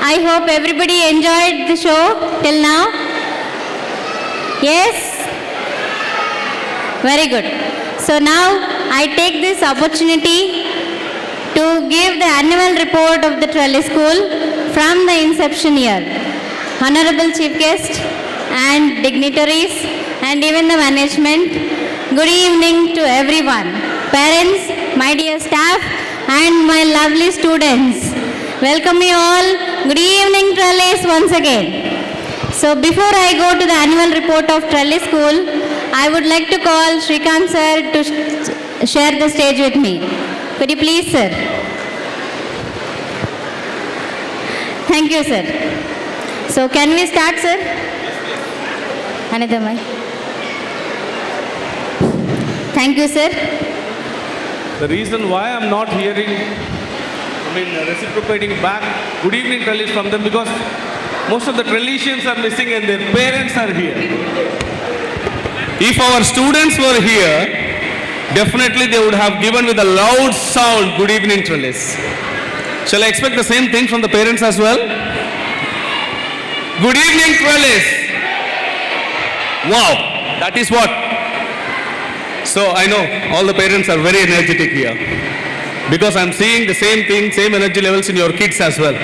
I hope everybody enjoyed the show till now. Yes? Very good. So now I take this opportunity to give the annual report of the Trellis School from the inception year. Honorable Chief Guest and dignitaries and even the management, good evening to everyone. Parents, my dear staff and my lovely students. Welcome you all. Good evening Trellis once again. So before I go to the annual report of Trellis School, I would like to call Shrikant sir to share the stage with me. Could you please, sir? Thank you, sir. So can we start, sir? Another mic. Thank you, sir. The reason why I'm not hearing, reciprocating back good evening Trellis from them, because most of the Trellisians are missing and their parents are here. If our students were here, definitely they would have given with a loud sound, good evening Trellis. Shall I expect the same thing from the parents as well? Good evening Trellis. Wow, that is what. So I know all the parents are very energetic here, because I'm seeing the same thing, same energy levels in your kids as well.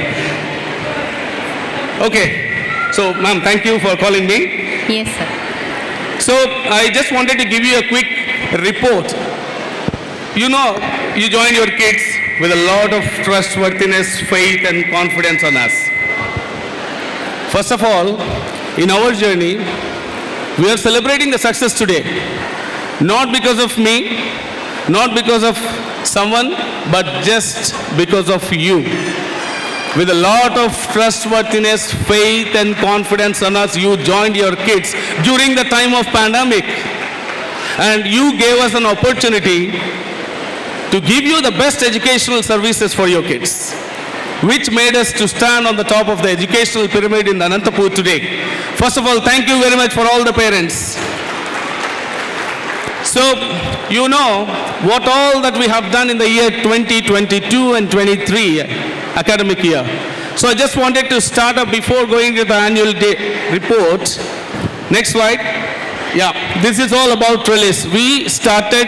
Okay, so ma'am, thank you for calling me. Yes, sir. So I just wanted to give you a quick report. You know, you join your kids with a lot of trustworthiness, faith and confidence on us. First of all, in our journey, we are celebrating the success today. Not because of me, not because of someone, but just because of you. With a lot of trustworthiness, faith and confidence on us, you joined your kids during the time of pandemic. And you gave us an opportunity to give you the best educational services for your kids, which made us to stand on the top of the educational pyramid in Anantapuram today. First of all, thank you very much for all the parents. So, you know what all that we have done in the year 2022 and 23 academic year. So I just wanted to start up before going to the annual day report. Next slide. Yeah, this is all about Trellis. We started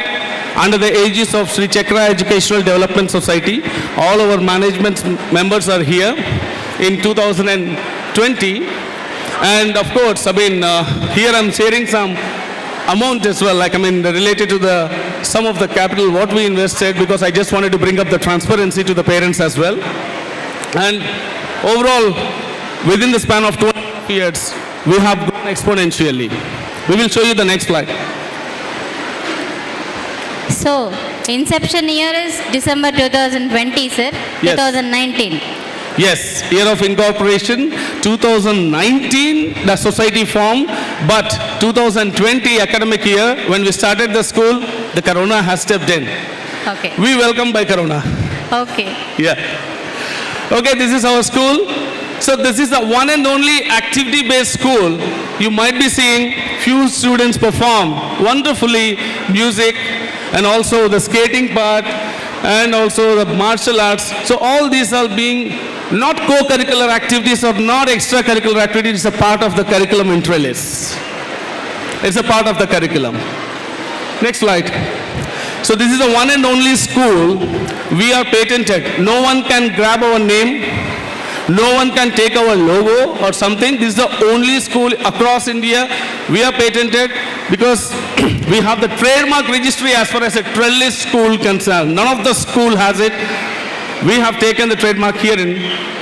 under the aegis of Sri Chakra Educational Development Society. All our management members are here in 2020. And of course, here I'm sharing some amount as well, related to the sum of the capital, what we invested, because I just wanted to bring up the transparency to the parents as well. And overall, within the span of 2.5 years, we have grown exponentially. We will show you the next slide. So, inception year is December 2020, sir? Yes. 2019. Yes, year of incorporation, 2019 the society formed, but 2020 academic year, when we started the school, the Corona has stepped in. Okay. We welcome by Corona. Okay. Yeah. Okay, this is our school. So this is the one and only activity-based school. You might be seeing few students perform wonderfully music and also the skating part and also the martial arts. So all these are being not co-curricular activities or not extracurricular activities. It's a part of the curriculum in Trellis. It's a part of the curriculum. Next slide. So this is the one and only school we are patented. No one can grab our name. No one can take our logo or something. This is the only school across India we are patented, because we have the trademark registry as far as a Trellis school concerned. None of the school has it. We have taken the trademark here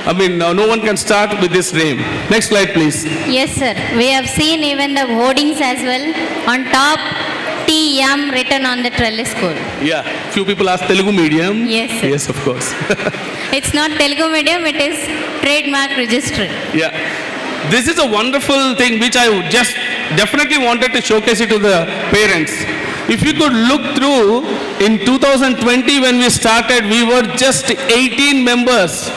no one can start with this name. Next slide, please. Yes, sir. We have seen even the hoardings as well. On top, TM written on the Trellis school. Yeah. Few people ask Telugu medium. Yes, sir. Yes, of course. It's not Telugu medium, it is trademark registry. Yeah. This is a wonderful thing which I would just definitely wanted to showcase it to the parents. If you could look through, in 2020 when we started, we were just 18 members.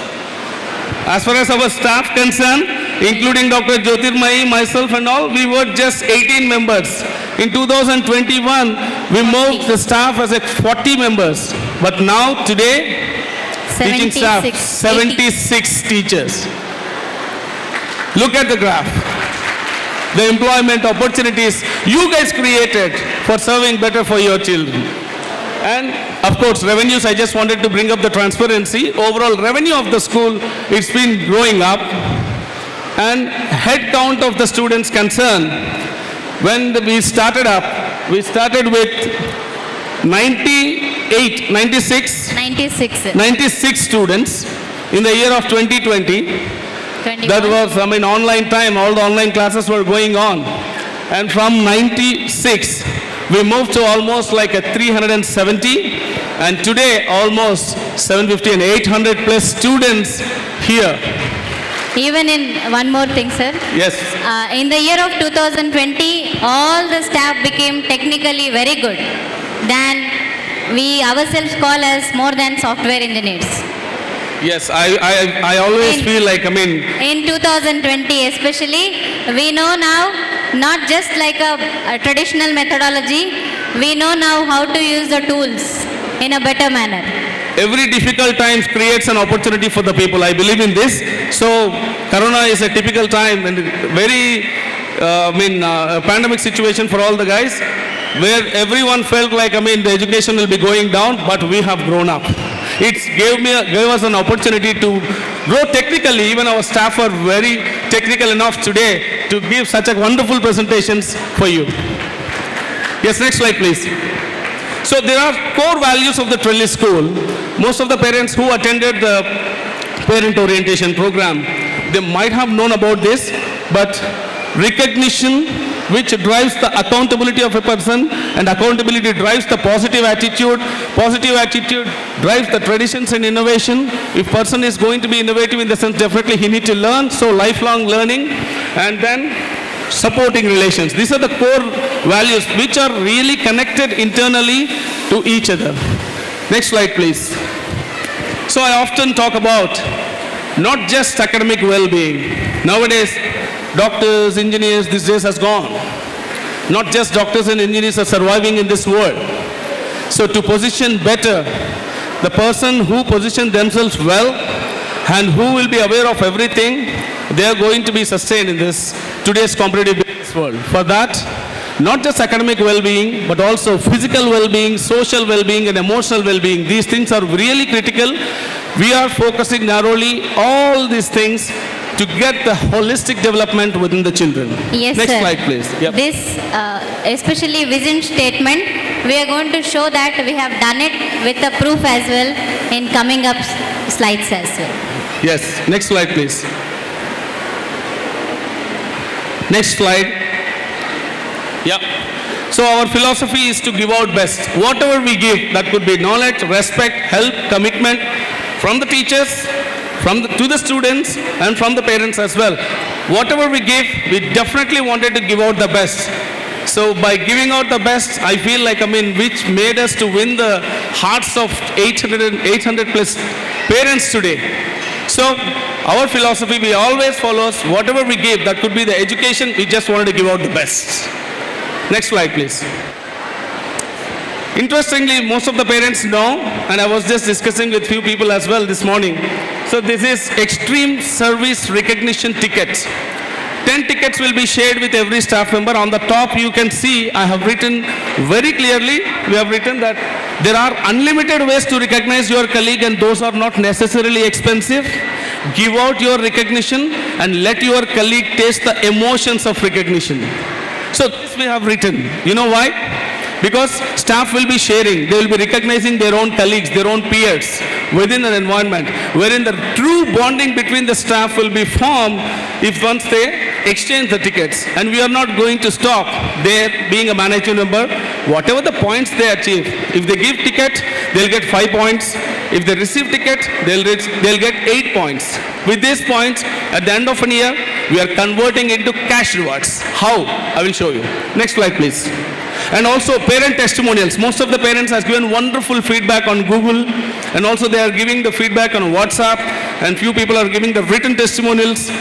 As far as our staff concerned, including Dr. Jyotirmayi, myself and all, we were just 18 members. In 2021, we moved the staff as 40 members. But now, today, teaching staff, 76 teachers. Look at the graph. The employment opportunities you guys created for serving better for your children. And of course, revenues, I just wanted to bring up the transparency. Overall revenue of the school, it's been growing up. And head count of the students concerned, when we started up, we started with 96 students in the year of 2020. 21. That was, online time, all the online classes were going on. And from 96, we moved to almost like a 370. And today, almost 750 and 800 plus students here. Even in one more thing, sir. Yes. In the year of 2020, all the staff became technically very good. Then we ourselves call as more than software engineers. Yes, I always feel like, In 2020 especially, we know now not just like a traditional methodology, we know now how to use the tools in a better manner. every difficult times creates an opportunity for the people. I believe in this. So, Corona is a typical time and very, a pandemic situation for all the guys, where everyone felt like, the education will be going down, but we have grown up. It gave us an opportunity to grow technically. Even our staff are very technical enough today to give such a wonderful presentations for you. Yes, next slide, please. So there are core values of the Trellis School. Most of the parents who attended the parent orientation program, they might have known about this, but recognition, which drives the accountability of a person, and accountability drives the positive attitude drives the traditions and innovation. If person is going to be innovative in the sense, definitely he need to learn, so lifelong learning, and then supporting relations. These are the core values which are really connected internally to each other. Next slide, please. So I often talk about not just academic well-being. Nowadays, doctors, engineers, these days has gone. Not just doctors and engineers are surviving in this world. So to position better, the person who position themselves well and who will be aware of everything, they are going to be sustained in this today's competitive business world. For that, not just academic well-being, but also physical well-being, social well-being, and emotional well-being. These things are really critical. We are focusing narrowly all these things to get the holistic development within the children. Yes, Next sir. slide, please. Yep. This, especially vision statement, we are going to show that we have done it with the proof as well in coming up slides as well. Yes, next slide, please. Next slide. Yeah. So our philosophy is to give out best. Whatever we give, that could be knowledge, respect, help, commitment from the teachers, to the students, and from the parents as well. Whatever we give, we definitely wanted to give out the best. So by giving out the best, I feel like, which made us to win the hearts of 800 plus parents today. So our philosophy, we always follows whatever we give, that could be the education, we just wanted to give out the best. Next slide, please. Interestingly, most of the parents know, and I was just discussing with few people as well this morning. So this is extreme service recognition tickets. 10 tickets will be shared with every staff member. On the top you can see I have written very clearly, we have written that there are unlimited ways to recognize your colleague, and those are not necessarily expensive. Give out your recognition and let your colleague taste the emotions of recognition. So this we have written. You know why? Because staff will be sharing, they will be recognizing their own colleagues, their own peers within an environment wherein the true bonding between the staff will be formed if once they exchange the tickets. And we are not going to stop there being a management member. Whatever the points they achieve, if they give ticket, they'll get 5 points. If they receive ticket, they'll get 8 points. With these points, at the end of an year, we are converting into cash rewards. How? I will show you. Next slide, please. And also parent testimonials. Most of the parents has given wonderful feedback on Google, and also they are giving the feedback on WhatsApp, and few people are giving the written testimonials.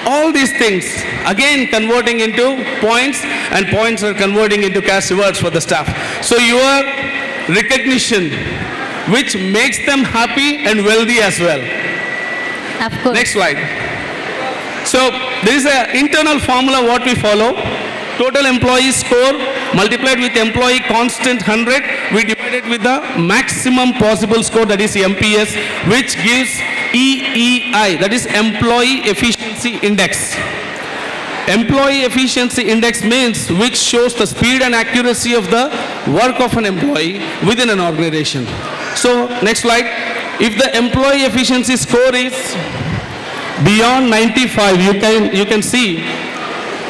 All these things, again converting into points, and points are converting into cash rewards for the staff. So your recognition, which makes them happy and wealthy as well. Of course. Next slide. So there is an internal formula what we follow. Total employee score multiplied with employee constant 100, we divide it with the maximum possible score, that is MPS, which gives EEI, that is Employee Efficiency Index. Employee Efficiency Index means which shows the speed and accuracy of the work of an employee within an organization. So next slide. If the employee efficiency score is beyond 95, you can see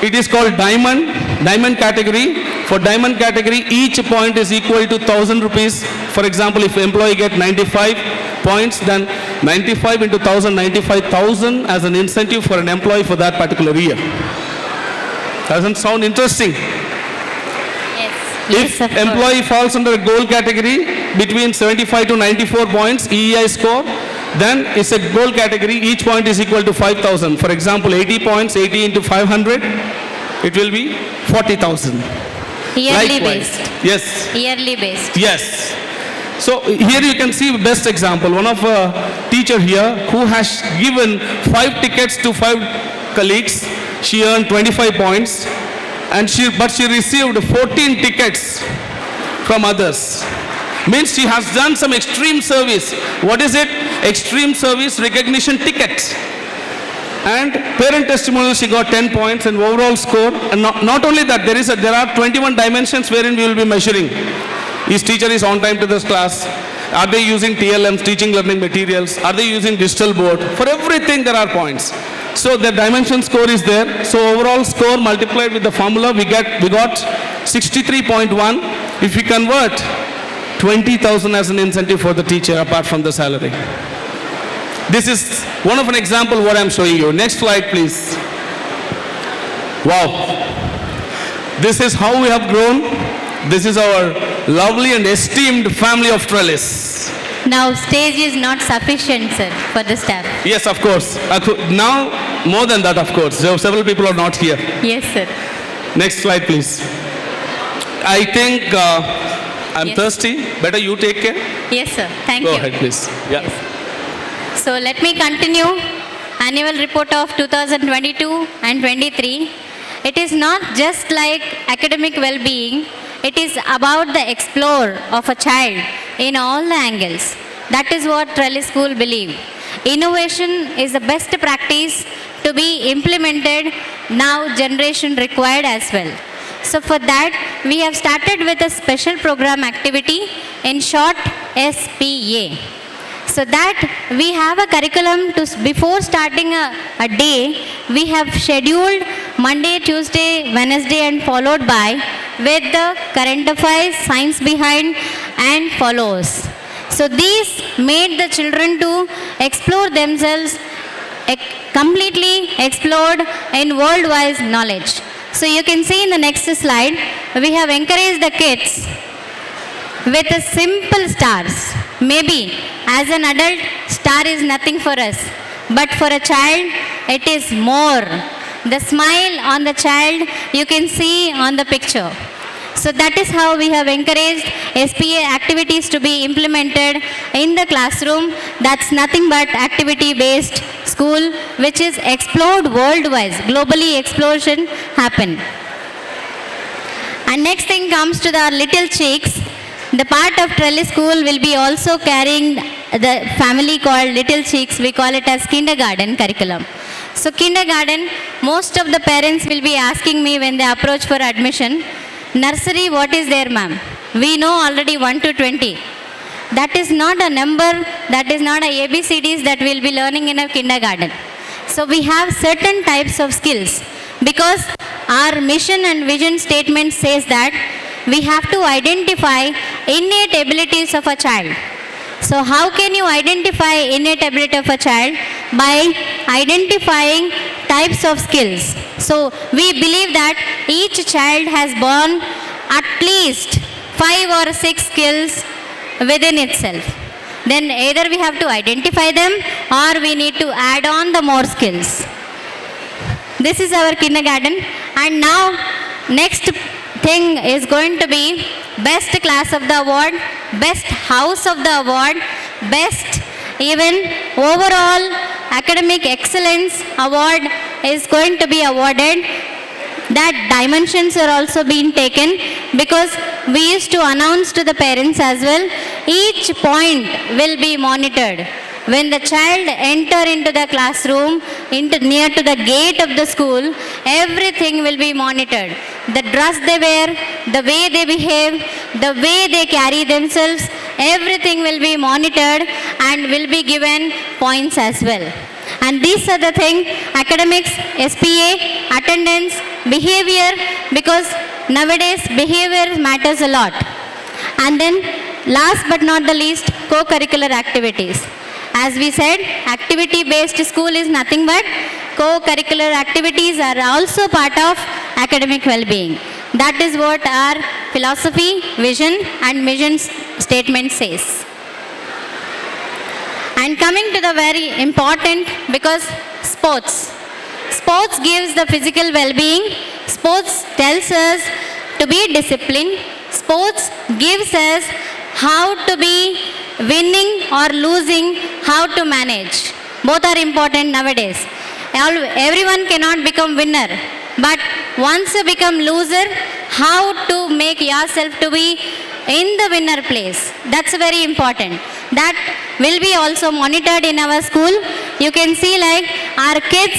it is called diamond category. For diamond category, each point is equal to 1,000 rupees. For example, if employee get 95 points, then 95 into 1,000, 95,000 as an incentive for an employee for that particular year. Doesn't sound interesting? Yes. If Yes, of course. employee falls under a goal category between 75 to 94 points EEI score, then it's a goal category. Each point is equal to 5,000. For example, 80 points, 80 into 500, it will be 40,000. Yearly Likewise. based. Yes. Yearly based. Yes. So here you can see best example. One of a teacher here who has given 5 tickets to 5 colleagues. She earned 25 points, and she received 14 tickets from others. Means she has done some extreme service. What is it? Extreme service recognition ticket. And parent testimonial, she got 10 points and overall score. And not only that, there are 21 dimensions wherein we will be measuring. Each teacher is on time to this class. Are they using TLMs, teaching learning materials? Are they using digital board? For everything there are points. So the dimension score is there. So overall score multiplied with the formula, we got 63.1. If we convert 20,000 as an incentive for the teacher apart from the salary. This is one of an example what I'm showing you. Next slide, please. Wow. This is how we have grown. This is our lovely and esteemed family of Trellis. Now stage is not sufficient, sir, for the staff. Yes, of course. Now, more than that, of course. Several people are not here. Yes, sir. Next slide, please. I think I'm Yes. thirsty. Better you take care. Yes, sir. Thank Go you. ahead, please. Yeah. Yes. So let me continue. Annual report of 2022 and 23. It is not just like academic well-being. It is about the explore of a child in all the angles. That is what Trellis School believe. Innovation is the best practice to be implemented now generation required as well. So for that, we have started with a special program activity, in short SPA. So that we have a curriculum to, before starting a day, we have scheduled Monday, Tuesday, Wednesday and followed by with the current affairs, science behind and follows. So these made the children to explore themselves, completely explored in worldwide knowledge. So you can see in the next slide, we have encouraged the kids with a simple stars. Maybe as an adult, star is nothing for us, but for a child, it is more. The smile on the child you can see on the picture. So that is how we have encouraged SPA activities to be implemented in the classroom. That's nothing but activity-based school, which is explored worldwide. Globally, explosion happen. And next thing comes to the little chicks. The part of Trellis School will be also carrying the family called Little Chicks. We call it as kindergarten curriculum. So kindergarten, most of the parents will be asking me when they approach for admission, nursery, what is there, ma'am? We know already 1 to 20. That is not a number, that is not a ABCDs that we'll be learning in a kindergarten. So we have certain types of skills because our mission and vision statement says that we have to identify innate abilities of a child. So how can you identify innate ability of a child? By identifying types of skills. So we believe that each child has born at least 5 or 6 skills within itself. Then either we have to identify them or we need to add on the more skills. This is our kindergarten. And now next thing is going to be best class of the award, best house of the award, best even overall academic excellence award is going to be awarded. That dimensions are also being taken, because we used to announce to the parents as well. Each point will be monitored. When the child enter into the classroom, near to the gate of the school, everything will be monitored. The dress they wear, the way they behave, the way they carry themselves, everything will be monitored and will be given points as well. And these are the things: academics, SPA, attendance, behavior, because nowadays behavior matters a lot. And then last but not the least, co-curricular activities. As we said, activity-based school is nothing but co-curricular activities are also part of academic well-being. That is what our philosophy, vision and mission statement says. And coming to the very important, because sports. Sports gives the physical well-being. Sports tells us to be disciplined. Sports gives us how to be winning or losing, how to manage. Both are important nowadays. Everyone cannot become winner, but once you become loser, how to make yourself to be in the winner place. That's very important. That will be also monitored in our school. You can see like our kids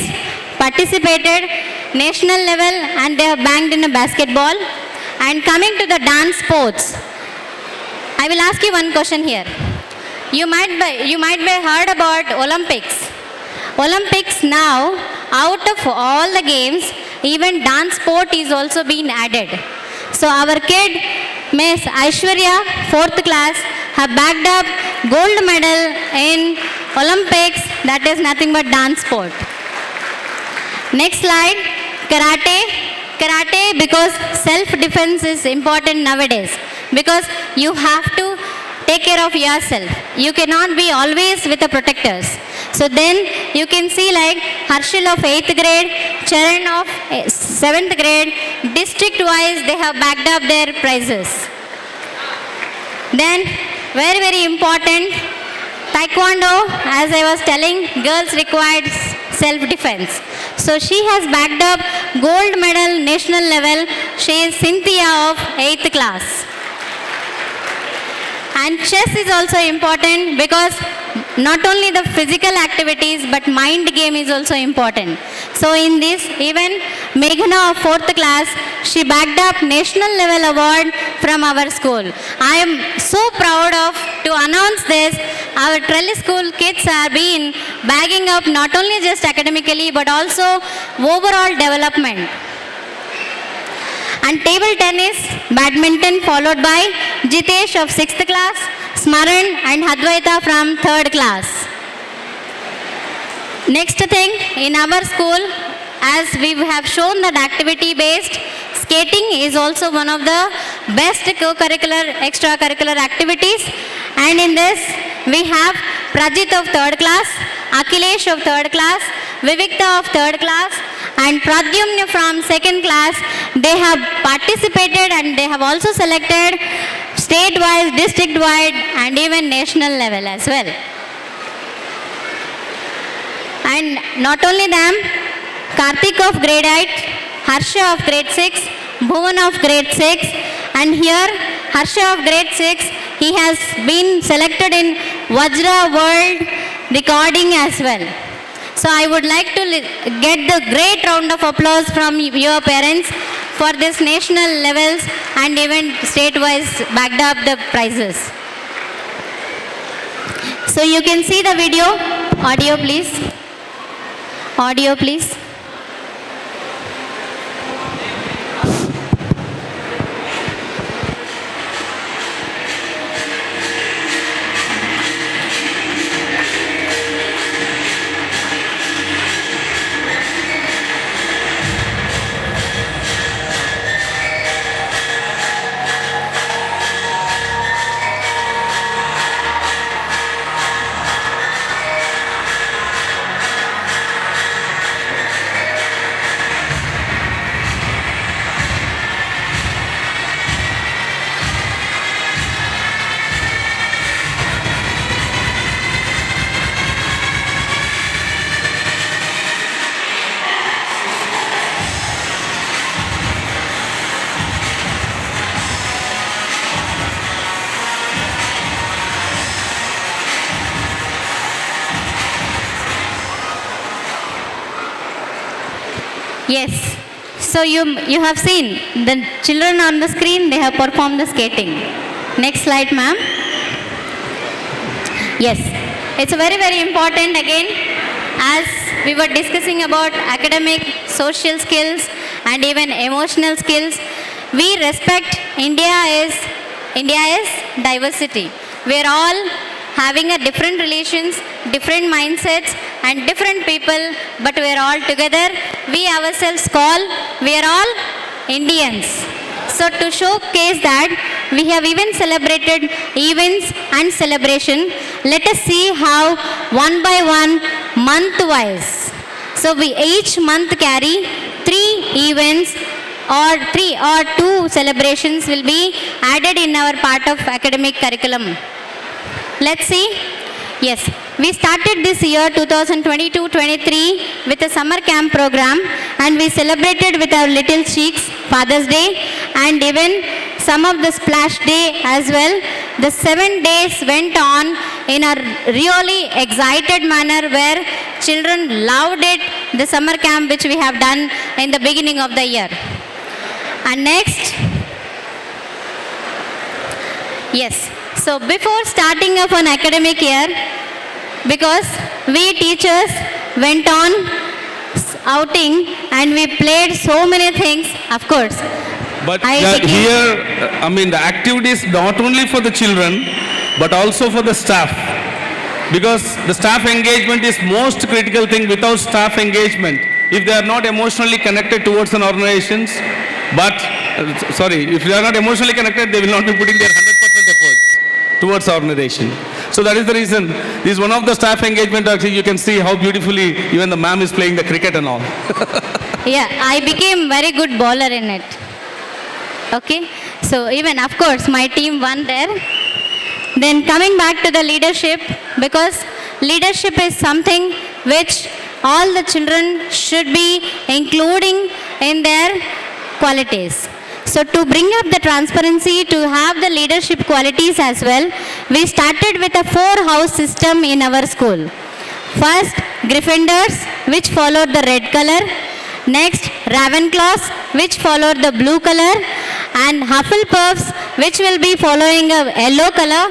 participated national level and they have banged in a basketball. And coming to the dance sports, I will ask you one question here. You might be heard about Olympics. Olympics now, out of all the games, even dance sport is also being added. So our kid, Miss Aishwarya, 4th class, have bagged up gold medal in Olympics. That is nothing but dance sport. Next slide, karate. Karate, because self-defense is important nowadays, because you have to take care of yourself. You cannot be always with the protectors. So then you can see like Harshil of 8th grade, Charan of 7th grade, district wise they have backed up their prizes. Then very, very important, Taekwondo, as I was telling, girls required self-defense. So she has backed up gold medal national level. She is Cynthia of 8th class. And chess is also important, because not only the physical activities but mind game is also important. So in this, even Meghna of 4th class, she backed up national level award from our school. I am so proud of to announce this. Our Trellis school kids are being bagging up not only just academically but also overall development. And table tennis, badminton, followed by Jitesh of 6th class, Smaran and Hadvaita from 3rd class. Next thing, in our school, as we have shown that activity-based, skating is also one of the best co-curricular, extracurricular activities. And in this, we have Prajit of 3rd class, Akhilesh of 3rd class, Vivikta of 3rd class, and Pradyumna from 2nd class. They have participated and they have also selected state-wise, district-wide and even national level as well. And not only them, Karthik of grade 8, Harsha of grade 6, Bhuvan of grade 6, and here Harsha of grade 6, he has been selected in Vajra World Recording as well. So I would like to get the great round of applause from your parents for this national levels and even state-wise backed up the prizes. So you can see the video. Audio please. Audio please. Yes. So you have seen the children on the screen, they have performed the skating. Next slide, ma'am. Yes. It's very, very important again, as we were discussing about academic, social skills and even emotional skills. We respect India is diversity. We are all having a different relations, different mindsets and different people, but we are all together. We ourselves we are all Indians. So to showcase that, we have even celebrated events and celebration. Let us see how one by one, month-wise. So we each month carry 3 events or 3 or 2 celebrations will be added in our part of academic curriculum. Let's see. Yes, we started this year 2022-23 with a summer camp program, and we celebrated with our little cheeks Father's Day and even some of the splash day as well. The 7 days went on in a really excited manner where children loved it, the summer camp which we have done in the beginning of the year. And next, yes. So before starting of an academic year, because we teachers went on outing and we played so many things, of course. But the activities not only for the children, but also for the staff. Because the staff engagement is most critical thing. Without staff engagement, if they are not emotionally connected towards an organization, if they are not emotionally connected, they will not be putting their 100% efforts towards organization. So that is the reason. This is one of the staff engagement. Actually, you can see how beautifully even the ma'am is playing the cricket and all. Yeah, I became very good bowler in it. Okay, so even of course my team won there. Then coming back to the leadership, because leadership is something which all the children should be including in their qualities. So to bring up the transparency, to have the leadership qualities as well, we started with a 4-house system in our school. First, Gryffindors, which followed the red color. Next, Ravenclaws, which followed the blue color. And Hufflepuffs, which will be following a yellow color.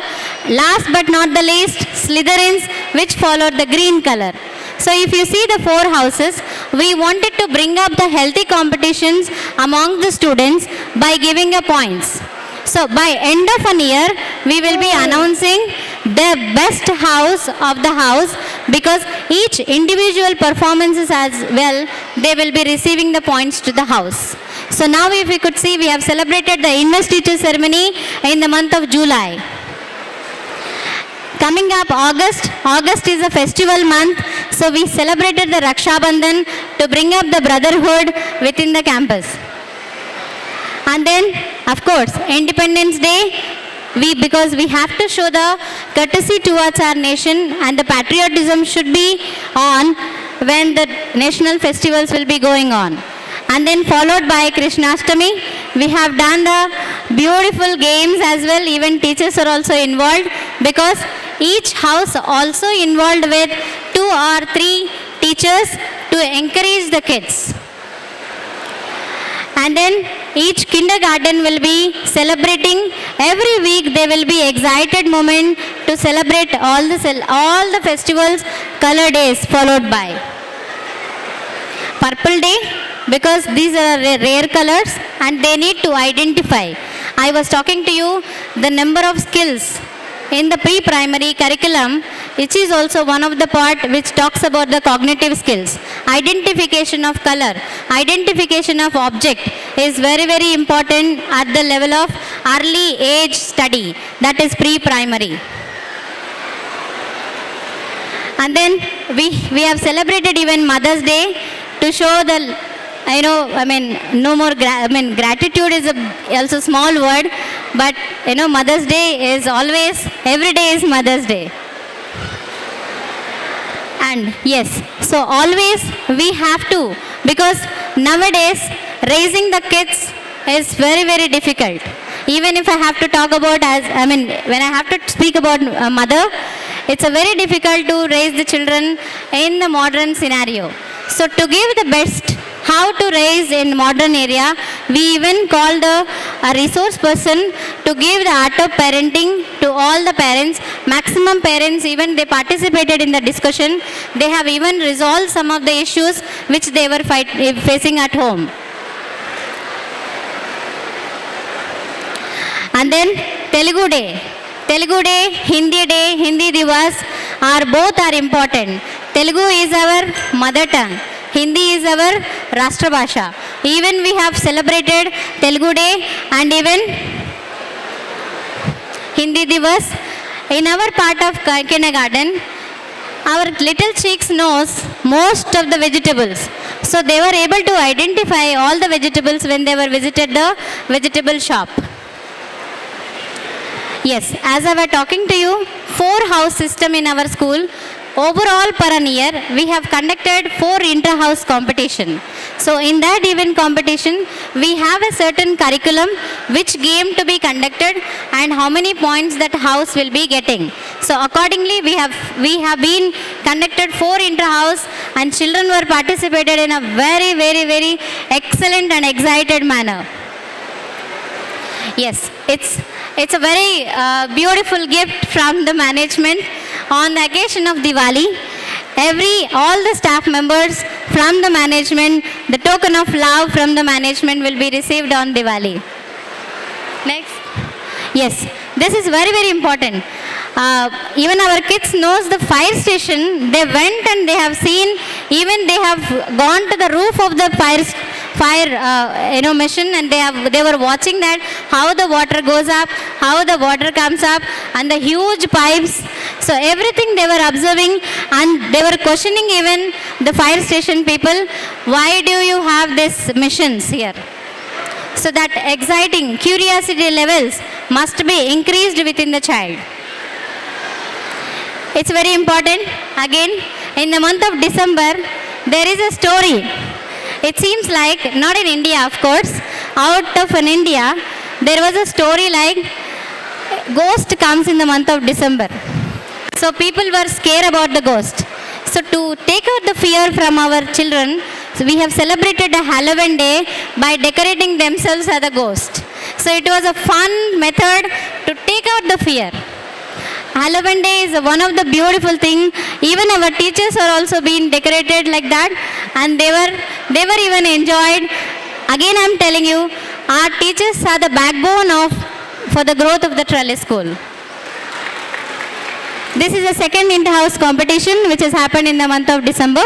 Last but not the least, Slytherins, which followed the green color. So if you see the 4 houses, we wanted to bring up the healthy competitions among the students by giving a points. So by end of an year, we will be announcing the best house of the house, because each individual performances as well, they will be receiving the points to the house. So now if we could see, we have celebrated the investiture ceremony in the month of July. Coming up August is a festival month, so we celebrated the Raksha Bandhan to bring up the brotherhood within the campus. And then, of course, Independence Day, because we have to show the courtesy towards our nation, and the patriotism should be on when the national festivals will be going on. And then followed by Krishnashtami, we have done the beautiful games as well. Even teachers are also involved, because each house also involved with 2 or 3 teachers to encourage the kids. And then each kindergarten will be celebrating, every week there will be excited moment to celebrate all the festivals, color days followed by Purple Day, because these are rare colors and they need to identify. I was talking to you the number of skills in the pre-primary curriculum, which is also one of the part which talks about the cognitive skills. Identification of color, identification of object is very, very important at the level of early age study, that is pre-primary. And then we have celebrated even Mother's Day to show the, gratitude is also small word, but Mother's Day is always, every day is Mother's Day. And yes, so always we have to, because nowadays raising the kids is very, very difficult. Even if I have to talk about when I have to speak about a mother, it's a very difficult to raise the children in the modern scenario. So to give the best how to raise in modern area. We even called a resource person to give the art of parenting to all the parents. Maximum parents even they participated in the discussion. They have even resolved some of the issues which they were facing at home. And then Telugu Day, Hindi Divas are both are important. Telugu is our mother tongue. Hindi is our Rashtra Bhasha. Even we have celebrated Telugu Day and even Hindi Divas. In our part of kindergarten, our little cheeks knows most of the vegetables. So they were able to identify all the vegetables when they were visited the vegetable shop. Yes, as I was talking to you, 4-house system in our school. Overall per an year, we have conducted 4 inter-house competition. So in that event competition, we have a certain curriculum which game to be conducted and how many points that house will be getting. So accordingly, we have been conducted 4 inter-house and children were participated in a very, very, very excellent and excited manner. Yes, it's a very beautiful gift from the management on the occasion of Diwali. All the staff members from the management, the token of love from the management will be received on Diwali. Next. Yes, this is very, very important. Even our kids knows the fire station. They went and they have seen, even they have gone to the roof of the fire mission, and they were watching that how the water goes up, how the water comes up, and the huge pipes. So everything they were observing, and they were questioning even the fire station people, why do you have these missions here? So that exciting curiosity levels must be increased within the child. It's very important. Again, in the month of December, there is a story. It seems like, not in India of course, out of in India, there was a story like ghost comes in the month of December. So people were scared about the ghost. So to take out the fear from our children, so we have celebrated a Halloween day by decorating themselves as a ghost. So it was a fun method to take out the fear. Halloween day is one of the beautiful thing. Even our teachers are also being decorated like that, and they were even enjoyed. Again, I am telling you, our teachers are the backbone for the growth of the Trellis school. This is the second inter-house competition which has happened in the month of December.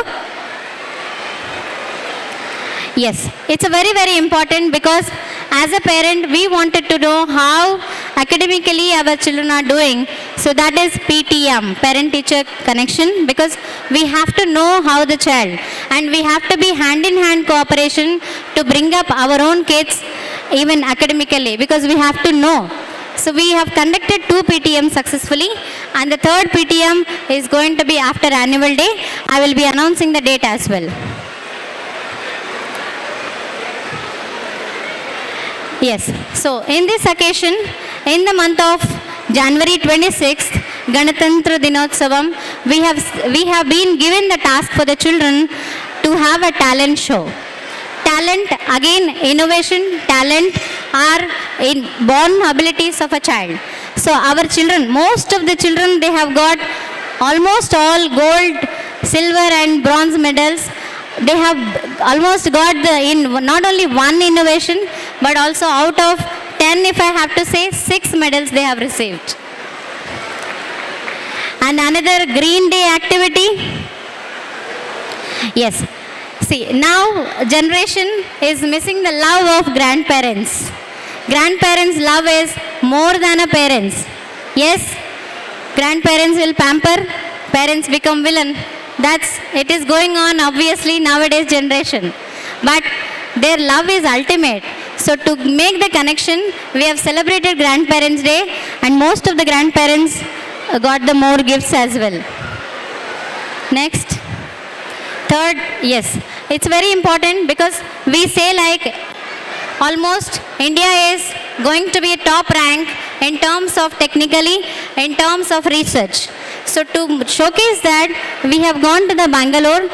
Yes, it's a very, very important because as a parent, we wanted to know how academically our children are doing. So that is PTM, parent-teacher connection, because we have to know how the child, and we have to be hand-in-hand cooperation to bring up our own kids even academically, because we have to know. So we have conducted 2 PTM successfully, and the third PTM is going to be after annual day. I will be announcing the date as well. Yes, so in this occasion, in the month of January 26th, Ganatantra Dinotsavam, we have been given the task for the children to have a talent show. Talent, again, innovation, talent are in born abilities of a child. So our children, most of the children, they have got almost all gold, silver and bronze medals. They have almost got not only one innovation, but also out of 10, if I have to say, 6 medals they have received. And another Green Day activity. Yes. See, now generation is missing the love of grandparents. Grandparents' love is more than a parents. Yes, grandparents will pamper, parents become villain. It is going on obviously nowadays generation. But their love is ultimate. So to make the connection, we have celebrated Grandparents' Day, and most of the grandparents got the more gifts as well. Next. Third, yes, it's very important because we say like almost India is going to be top rank in terms of technically, in terms of research. So to showcase that, we have gone to the Bangalore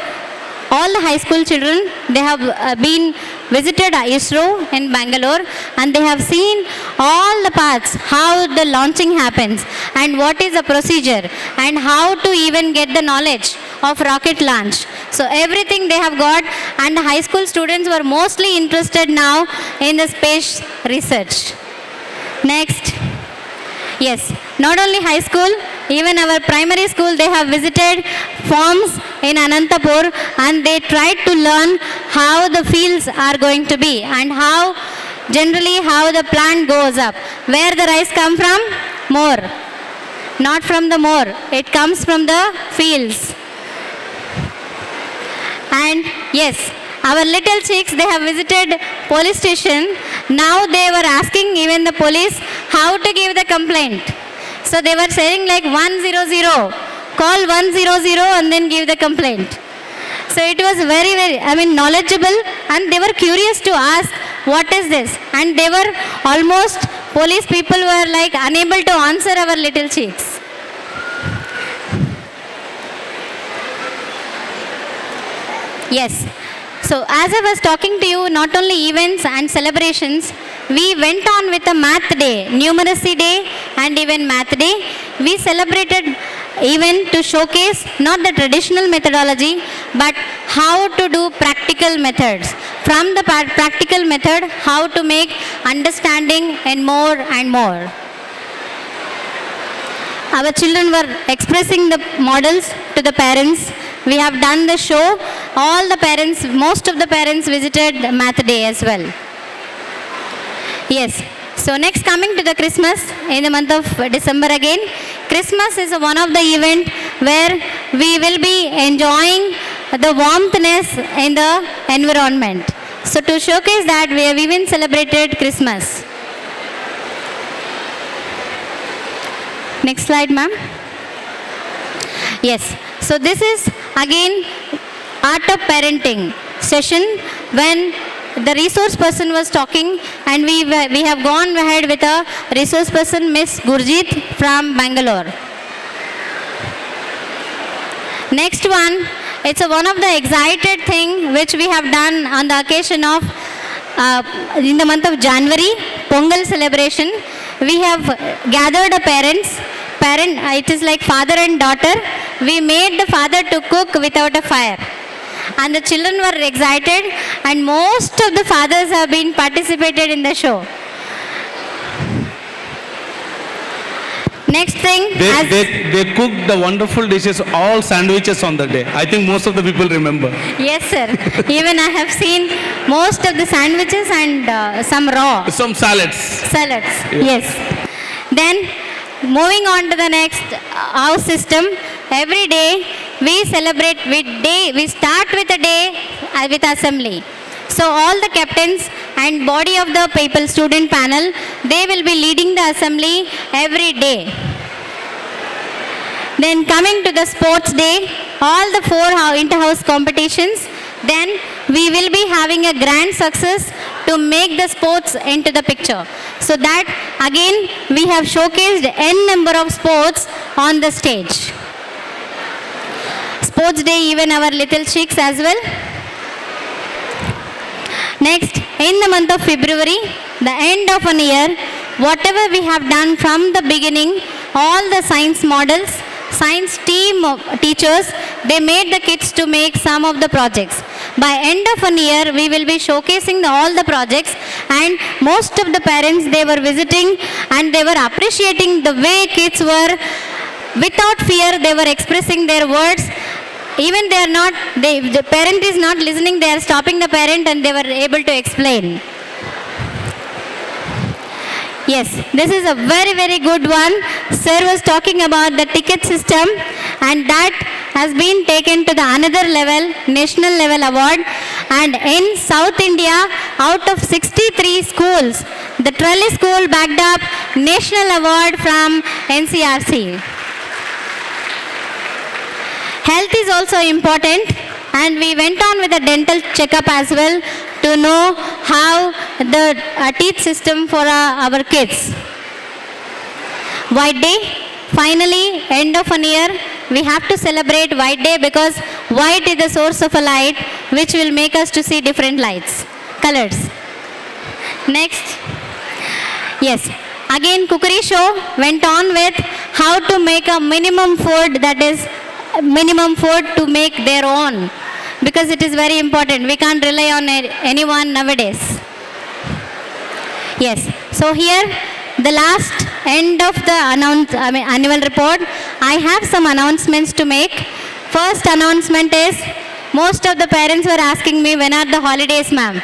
all the high school children, they have been visited ISRO in Bangalore, and they have seen all the parts, how the launching happens and what is the procedure and how to even get the knowledge of rocket launch. So everything they have got, and the high school students were mostly interested now in the space research. Next. Yes, not only high school, even our primary school, they have visited farms in Anantapuram, and they tried to learn how the fields are going to be and how generally how the plant goes up. Where the rice come from? More. Not from the more. It comes from the fields. And yes, our little chicks, they have visited police station. Now they were asking even the police how to give the complaint. So they were saying like 100, call 100 and then give the complaint. So it was very, knowledgeable, and they were curious to ask, what is this? And they were almost, police people were like unable to answer our little chicks. Yes. So as I was talking to you, not only events and celebrations, we went on with a math day, numeracy day and even math day. We celebrated even to showcase not the traditional methodology, but how to do practical methods. From the practical method, how to make understanding and more. Our children were expressing the models to the parents. We have done the show. All the parents, most of the parents visited the math day as well. Yes. So next, coming to the Christmas in the month of December again. Christmas is one of the event where we will be enjoying the warmthness in the environment. So to showcase that, we have even celebrated Christmas. Next slide, ma'am. Yes. So this is again art of parenting session when the resource person was talking, and we have gone ahead with a resource person, Miss Gurjeet from Bangalore. Next one, it's one of the excited thing which we have done on the occasion of in the month of January, Pongal celebration. We have gathered the parents. It is like father and daughter. We made the father to cook without a fire, and the children were excited, and most of the fathers have been participated in the show. Next thing, they cooked the wonderful dishes, all sandwiches on the day. I think most of the people remember. Yes, sir. Even I have seen most of the sandwiches and some raw. Some salads. Salads, Yeah. yes. Then moving on to the next house system. Every day we celebrate with day. We start with a day with assembly. So all the captains and body of the people student panel, they will be leading the assembly every day. Then coming to the sports day, all the 4 inter-house competitions. Then we will be having a grand success to make the sports into the picture. So that again we have showcased n number of sports on the stage. Sports day, even our little chicks as well. Next, in the month of February, the end of an year, whatever we have done from the beginning, all the science models, science team of teachers, they made the kids to make some of the projects. By end of an year, we will be showcasing all the projects, and most of the parents, they were visiting and they were appreciating the way kids were, without fear, they were expressing their words. Even the parent is not listening, they are stopping the parent and they were able to explain. Yes, this is a very, very good one. Sir was talking about the ticket system, and that has been taken to the another level, national level award. And in South India, out of 63 schools, the Trellis school backed up national award from NCRC. Health is also important, and we went on with a dental checkup as well to know how the teeth system for our kids. White day, finally, end of an year, we have to celebrate White Day because white is the source of a light which will make us to see different lights, colors. Next. Yes. Again, cookery show went on with how to make a minimum food, that is minimum food to make their own, because it is very important. We can't rely on anyone nowadays. Yes. So here, the last end of the annual report, I have some announcements to make. First announcement is, most of the parents were asking me, when are the holidays, ma'am?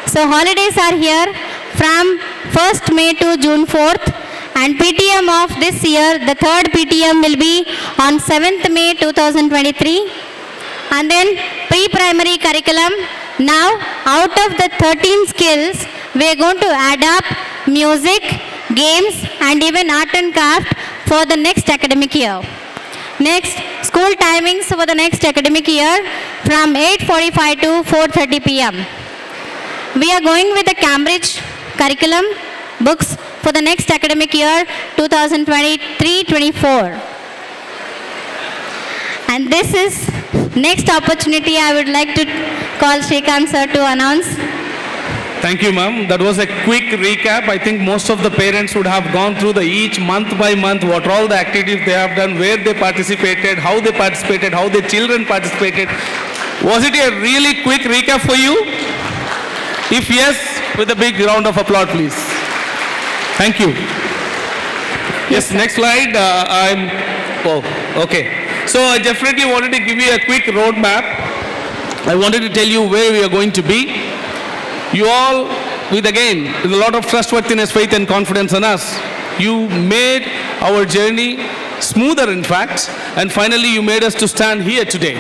So holidays are here from 1st May to June 4th, and PTM of this year, the third PTM will be on 7th May 2023. And then pre-primary curriculum, now out of the 13 skills, we are going to add up music, games and even art and craft for the next academic year. Next, school timings for the next academic year from 8:45 to 4:30 p.m. We are going with the Cambridge curriculum books for the next academic year 2023-24. And this is next opportunity I would like to call Shrikant sir to announce. Thank you, ma'am. That was a quick recap. I think most of the parents would have gone through the each month by month, what all the activities they have done, where they participated, how the children participated. Was it a really quick recap for you? If yes, with a big round of applause, please. Thank you. Yes, next slide. Okay. So I definitely wanted to give you a quick roadmap. I wanted to tell you where we are going to be. You all, with a lot of trustworthiness, faith and confidence in us, you made our journey smoother in fact, and finally you made us to stand here today.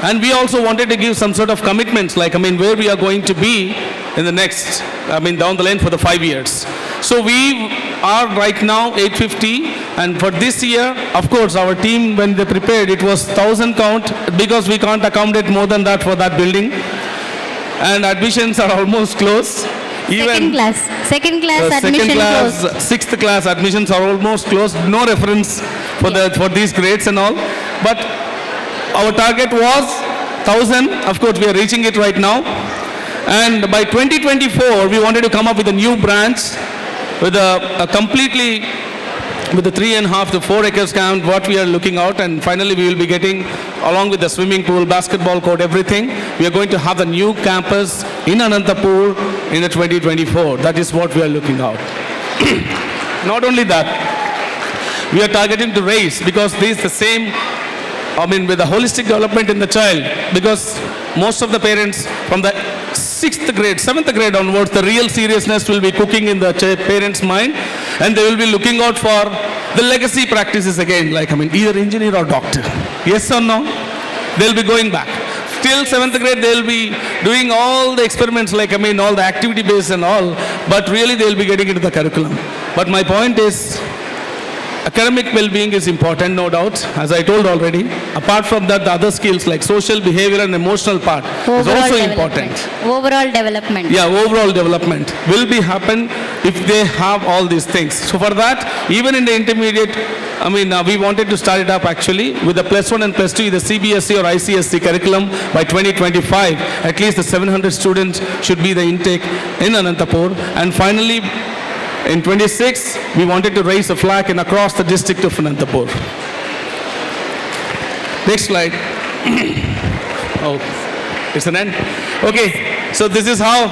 And we also wanted to give some sort of commitments, like, where we are going to be in the next, down the line for the 5 years. So we are right now 850, and for this year, of course, our team, when they prepared, it was 1,000 count, because we can't accommodate more than that for that building. And admissions are almost closed. Second class admission closed. Sixth class admissions are almost closed. No reference for these grades and all. But our target was 1,000. Of course, we are reaching it right now. And by 2024, we wanted to come up with a new branch with a completely, with the 3.5 to 4 acres camp, what we are looking out, and finally we will be getting, along with the swimming pool, basketball court, everything, we are going to have a new campus in Anantapuram in the 2024. That is what we are looking out. Not only that, we are targeting to raise, because this is the same, with the holistic development in the child, because most of the parents from the 6th grade, 7th grade onwards, the real seriousness will be cooking in the parents' mind, and they will be looking out for the legacy practices again, like, either engineer or doctor. Yes or no? They'll be going back. Till 7th grade, they'll be doing all the experiments, like, all the activity based and all, but really they'll be getting into the curriculum. But my point is, academic well-being is important, no doubt, as I told already. Apart from that, the other skills like social, behavior and emotional part is also important. Overall development. Yeah, overall development will be happen if they have all these things. So for that, even in the intermediate, we wanted to start it up actually with the +1 and +2, either CBSE or ICSE curriculum by 2025. At least the 700 students should be the intake in Anantapur. And finally, in 26, we wanted to raise a flag in across the district of Anantapur. Next slide. Oh, it's an end. Okay, so this is how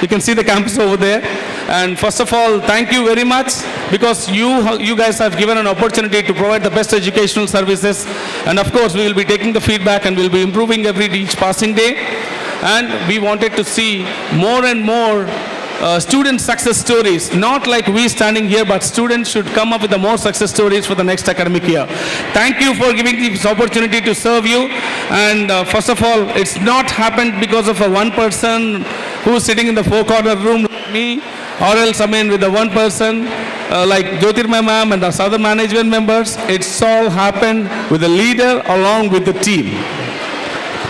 you can see the campus over there. And first of all, thank you very much, because you guys have given an opportunity to provide the best educational services. And of course, we will be taking the feedback and we'll be improving each passing day. And we wanted to see more and more student success stories, not like we standing here, but students should come up with the more success stories for the next academic year. Thank you for giving this opportunity to serve you. And first of all, it's not happened because of a one person who's sitting in the four-corner room like me, or else with the one person like Jyotirma ma'am and the other management members. It's all happened with the leader along with the team.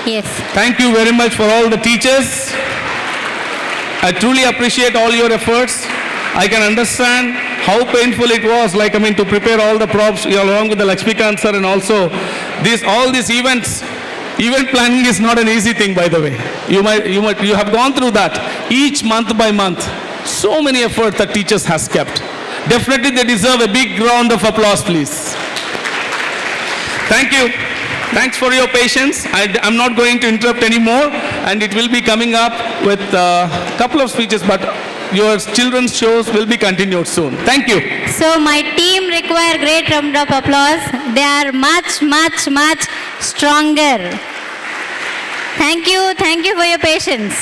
Yes. Thank you very much for all the teachers. I truly appreciate all your efforts. I can understand how painful it was, like, to prepare all the props along with the Lakshmikant sir, and also all these events. Event planning is not an easy thing, by the way. You have gone through that each month by month. So many efforts that teachers has kept. Definitely they deserve a big round of applause, please. Thank you. Thanks for your patience. I'm not going to interrupt anymore, and it will be coming up with a couple of speeches, but your children's shows will be continued soon. Thank you. So my team require great round of applause. They are much, much, much stronger. Thank you for your patience.